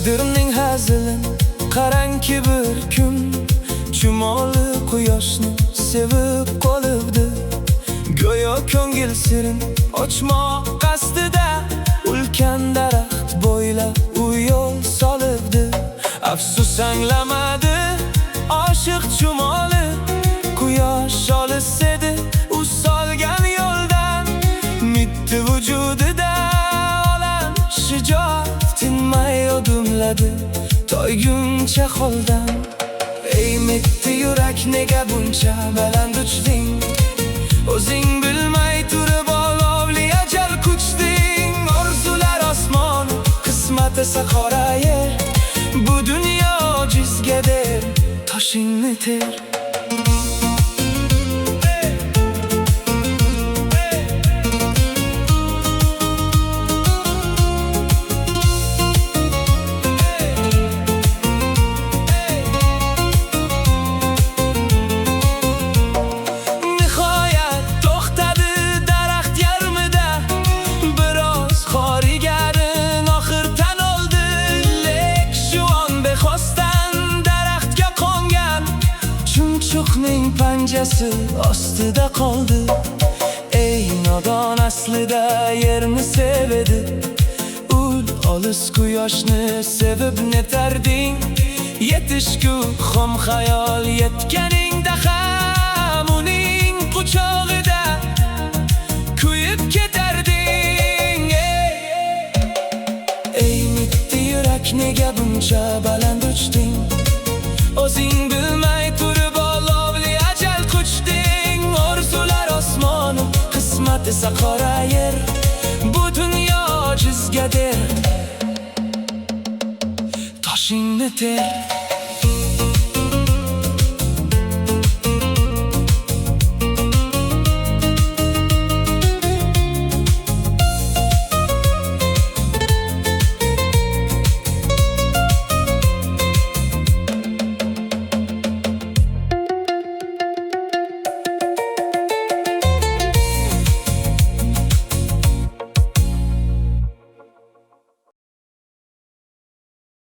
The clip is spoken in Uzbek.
Taqdirning hazilin qarangki bir kun chumoli quyoshni sevib qolibdi. Go'yo ko'ngil sirin ochmoq qasdida ulkan daraxt bo'ylab u yo'l solibdi. Afsus anglamadi oshiq chumoli, quyosh olis edi u solgan yo'ldan. Mitti vujudida olam shijoat tinmay odimladi toyguncha holdan. Ey mitti yurak, nega buncha baland uchding? O'zing bilmay turib olovli ajal quchding. Orzular osmon, qismat esa qora yer. Bu dunyo ojizga der, toshingni ter. Chumchuqning panjasi ostida qoldi. Ey nodon, aslida yerni sevedi. Ul olis quyoshni sevib netarding. Yetishku xom xayol yetganingda ham uning quchog'ida kuyib ketarding. Ey mitti yurak, nega buncha baland uchding? O'zing bilmay turib olovli ajal quchding. Orzular osmonu, qismat esa qora yer. Bu dunyo ojizga der, toshingni ter.